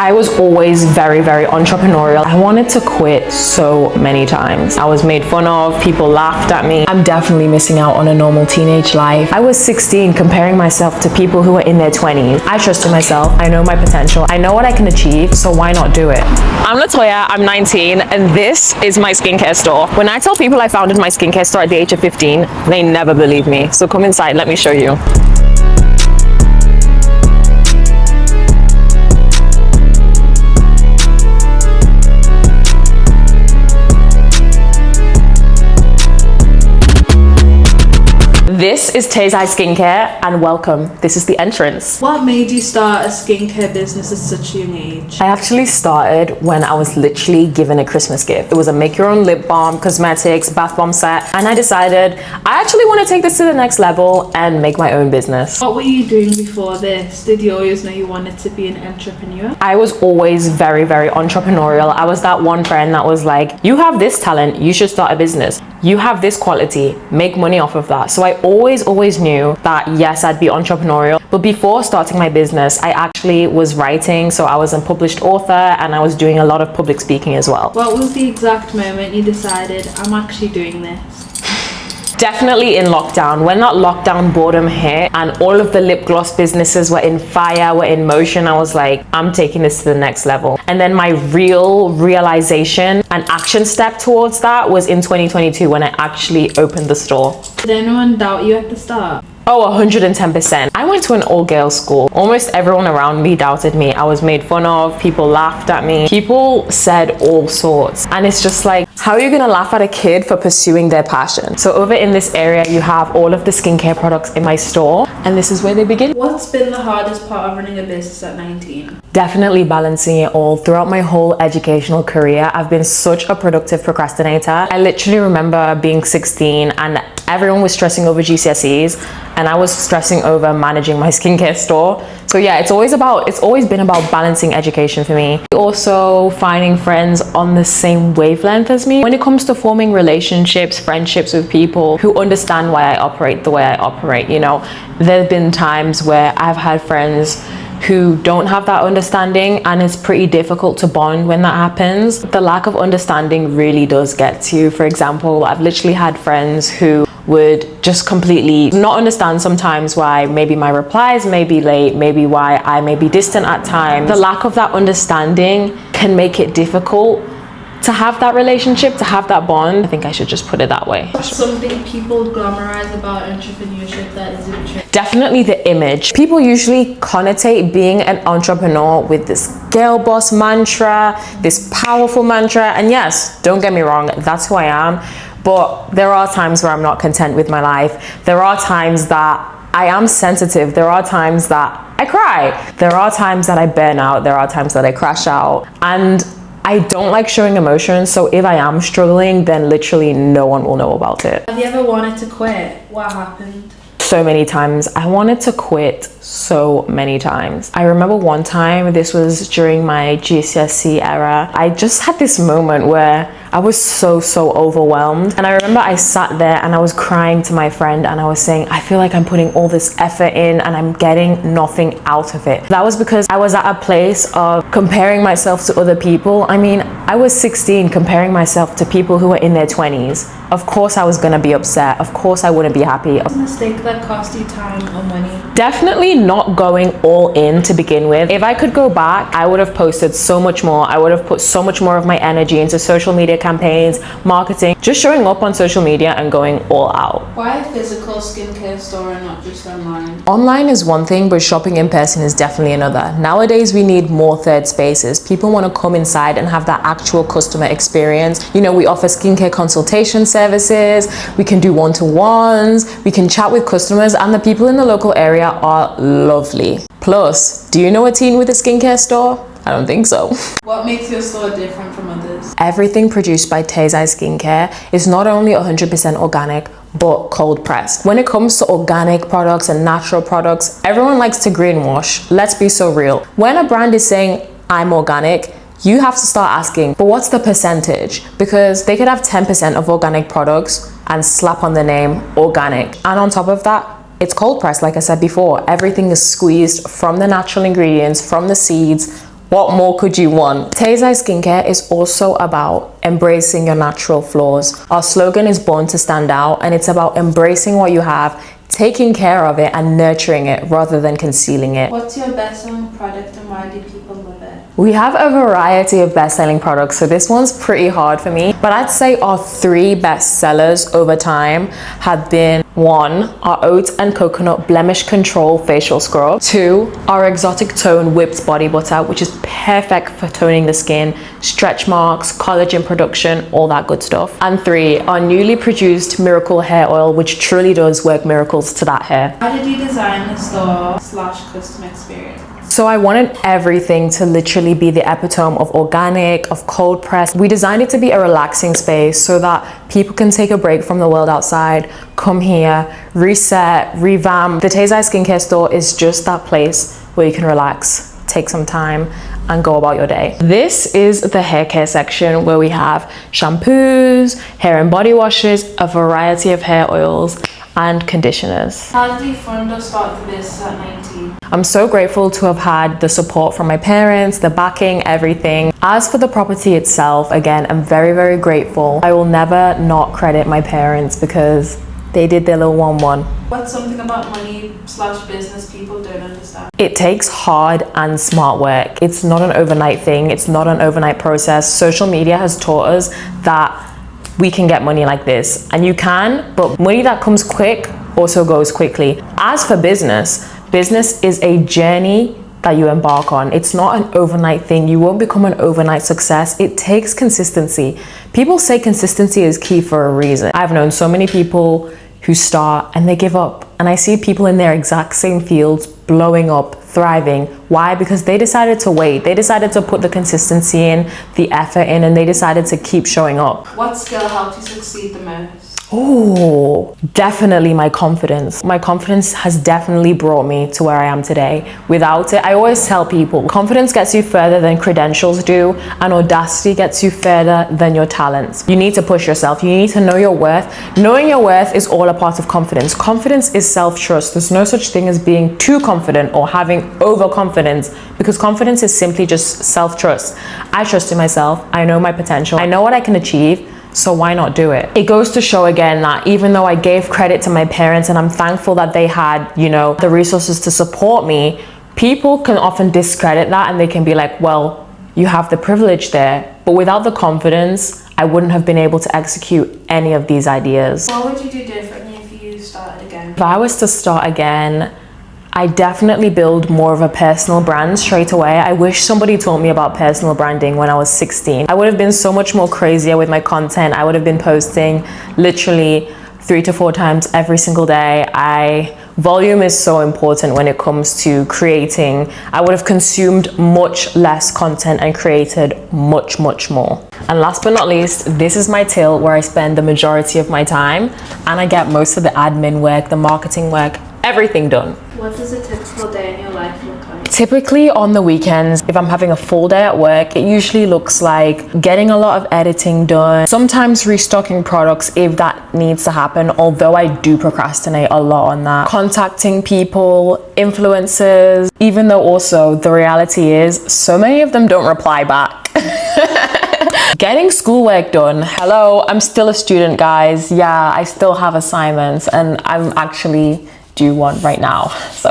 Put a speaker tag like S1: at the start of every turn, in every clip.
S1: I was always very, very entrepreneurial. I wanted to quit so many times. I was made fun of, people laughed at me. I'm definitely missing out on a normal teenage life. I was 16 comparing myself to people who are in their 20s. I trusted myself. I know my potential. I know what I can achieve, so why not do it? I'm Latoya, I'm 19, and this is my skincare store. When I tell people I founded my skincare store at the age of 15, they never believe me. So come inside, let me show you. This is Tezai Skincare, and welcome. This is the entrance.
S2: What made you start a skincare business at such a young age?
S1: I actually started when I was literally given a Christmas gift. It was a make your own lip balm, cosmetics, bath bomb set, and I decided I actually want to take this to the next level and make my own business.
S2: What were you doing before this? Did you always know you wanted to be an entrepreneur?
S1: I was always very, very entrepreneurial. I was that one friend that was like, you have this talent, you should start a business. You have this quality, make money off of that. So I always knew that yes, I'd be entrepreneurial. But before starting my business, I actually was writing. So I was a published author and I was doing a lot of public speaking as well.
S2: What was the exact moment you decided, I'm actually doing this?
S1: Definitely in lockdown. When that lockdown boredom hit and all of the lip gloss businesses were in fire, were in motion, I was like, I'm taking this to the next level. And then my realization and action step towards that was in 2022 when I actually opened the store.
S2: Did anyone doubt you at the start?
S1: Oh, 110%. I went to an all-girls school. Almost everyone around me doubted me. I was made fun of. People laughed at me. People said all sorts. And it's just like, how are you gonna laugh at a kid for pursuing their passion? So over in this area, you have all of the skincare products in my store, and this is where they begin.
S2: What's been the hardest part of running a business at 19?
S1: Definitely balancing it all. Throughout my whole educational career, I've been such a productive procrastinator. I literally remember being 16 and everyone was stressing over GCSEs and I was stressing over managing my skincare store. So yeah, it's always been about balancing education for me. Also finding friends on the same wavelength as me. When it comes to forming relationships, friendships with people who understand why I operate the way I operate, you know, there's been times where I've had friends who don't have that understanding and it's pretty difficult to bond when that happens. The lack of understanding really does get to you. For example, I've literally had friends who would just completely not understand sometimes why maybe my replies may be late, maybe why I may be distant at times. The lack of that understanding can make it difficult to have that relationship, to have that bond. I think I should just put it that way.
S2: Something people glamorize about entrepreneurship that isn't true.
S1: Definitely the image. People usually connotate being an entrepreneur with this girl boss mantra, this powerful mantra. And yes, don't get me wrong, that's who I am. But there are times where I'm not content with my life. There are times that I am sensitive. There are times that I cry. There are times that I burn out. There are times that I crash out. And I don't like showing emotions, so if I am struggling, then literally no one will know about it.
S2: Have you ever wanted to quit? What happened?
S1: So many times. I wanted to quit so many times. I remember one time, this was during my GCSE era, I just had this moment where I was so overwhelmed. And I remember I sat there and I was crying to my friend and I was saying, I feel like I'm putting all this effort in and I'm getting nothing out of it. That was because I was at a place of comparing myself to other people. I mean, I was 16 comparing myself to people who were in their 20s. Of course I was gonna be upset. Of course I wouldn't be happy.
S2: A mistake that cost you time or money?
S1: Definitely not going all in to begin with. If I could go back, I would have posted so much more. I would have put so much more of my energy into social media campaigns, marketing, just showing up on social media and going all out.
S2: Why a physical skincare store and not just online?
S1: Online is one thing, but shopping in person is definitely another. Nowadays, we need more third spaces. People want to come inside and have that actual customer experience. You know, we offer skincare consultation services, we can do one-to-ones, we can chat with customers, and the people in the local area are lovely. Plus, do you know a teen with a skincare store? I don't think so.
S2: What makes your store different from others?
S1: Everything produced by Tezai Skincare is not only 100% organic, but cold pressed. When it comes to organic products and natural products, everyone likes to greenwash. Let's be so real. When a brand is saying, I'm organic, you have to start asking, but what's the percentage? Because they could have 10% of organic products and slap on the name organic. And on top of that, it's cold pressed, like I said before. Everything is squeezed from the natural ingredients, from the seeds, What more could you want? Tezai Skincare is also about embracing your natural flaws. Our slogan is Born to Stand Out, and it's about embracing what you have, taking care of it and nurturing it rather than concealing it.
S2: What's your best-selling product and why do people love it?
S1: We have a variety of best-selling products, so this one's pretty hard for me. But I'd say our 3 best sellers over time have been 1, our oat and coconut blemish control facial scrub. 2, our exotic tone whipped body butter, which is perfect for toning the skin, stretch marks, collagen production, all that good stuff. And 3, our newly produced miracle hair oil, which truly does work miracles to that hair.
S2: How did you design the store/custom experience?
S1: So I wanted everything to literally be the epitome of organic, of cold press. We designed it to be a relaxing space so that people can take a break from the world outside, come here, reset, revamp. The Tezai Skincare store is just that place where you can relax, take some time and go about your day. This is the hair care section where we have shampoos, hair and body washes, a variety of hair oils and conditioners.
S2: How did you fund or start the business at 19?
S1: I'm so grateful to have had the support from my parents, the backing, everything. As for the property itself, again, I'm very, very grateful. I will never not credit my parents because they did their little 1-1.
S2: What's something about money/business people don't understand?
S1: It takes hard and smart work. It's not an overnight thing. It's not an overnight process. Social media has taught us that we can get money like this, and you can, but money that comes quick also goes quickly. As for business is a journey that you embark on. It's not an overnight thing. You won't become an overnight success. It takes consistency. People say consistency is key for a reason. I've known so many people who start and they give up, and I see people in their exact same fields blowing up, thriving. Why? Because they decided to wait. They decided to put the consistency in, the effort in, and they decided to keep showing up.
S2: What skill helped you succeed the most?
S1: Oh, definitely my confidence. My confidence has definitely brought me to where I am today. Without it, I always tell people, confidence gets you further than credentials do, and audacity gets you further than your talents. You need to push yourself. You need to know your worth. Knowing your worth is all a part of confidence. Confidence is self-trust. There's no such thing as being too confident or having overconfidence, because confidence is simply just self-trust. I trust in myself. I know my potential. I know what I can achieve. So why not do it? It goes to show again that even though I gave credit to my parents and I'm thankful that they had, the resources to support me, people can often discredit that and they can be like, well, you have the privilege there. But without the confidence, I wouldn't have been able to execute any of these ideas.
S2: What would you do differently if you started again?
S1: If I was to start again, I definitely build more of a personal brand straight away. I wish somebody told me about personal branding when I was 16. I would have been so much more crazier with my content. I would have been posting literally 3 to 4 times every single day. Volume is so important when it comes to creating. I would have consumed much less content and created much, much more. And last but not least, this is my till where I spend the majority of my time and I get most of the admin work, the marketing work, everything done.
S2: What does a typical day in your life look like?
S1: Typically on the weekends, if I'm having a full day at work, it usually looks like getting a lot of editing done, sometimes restocking products if that needs to happen, although I do procrastinate a lot on that. Contacting people, influencers, even though also the reality is so many of them don't reply back. Getting schoolwork done. Hello, I'm still a student, guys. Yeah, I still have assignments and I'm actually due one right now. So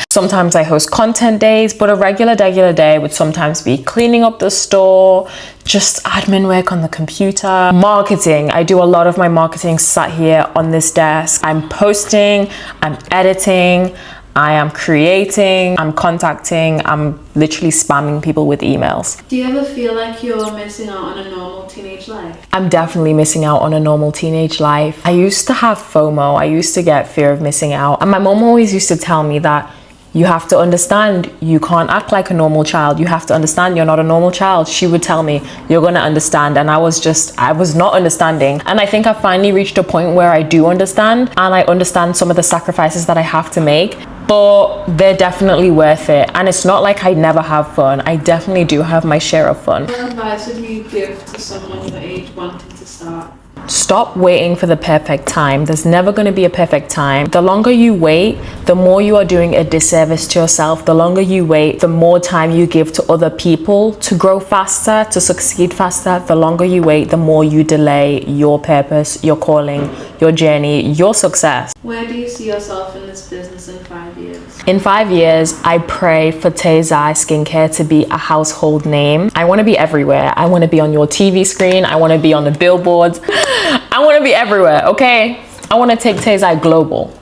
S1: sometimes I host content days, but a regular day would sometimes be cleaning up the store, just admin work on the computer. Marketing. I do a lot of my marketing sat here on this desk. I'm posting, I'm editing, I am creating, I'm contacting, I'm literally spamming people with emails.
S2: Do you ever feel like you're missing out on a normal teenage life?
S1: I'm definitely missing out on a normal teenage life. I used to have FOMO. I used to get fear of missing out. And my mom always used to tell me that you have to understand, you can't act like a normal child. You have to understand you're not a normal child. She would tell me, you're gonna understand. And I was not understanding. And I think I finally reached a point where I do understand, and I understand some of the sacrifices that I have to make, but they're definitely worth it. And it's not like I never have fun. I definitely do have my share of fun.
S2: What advice would you give to someone your age wanting to start?
S1: Stop waiting for the perfect time. There's never going to be a perfect time. The longer you wait, the more you are doing a disservice to yourself. The longer you wait, the more time you give to other people to grow faster, to succeed faster. The longer you wait, the more you delay your purpose, your calling, your journey, your success.
S2: Where do you see yourself in this business in 5 years?
S1: In 5 years, I pray for Tezai Skincare to be a household name. I want to be everywhere. I want to be on your TV screen. I want to be on the billboards. I want to be everywhere, okay? I want to take Tezai global.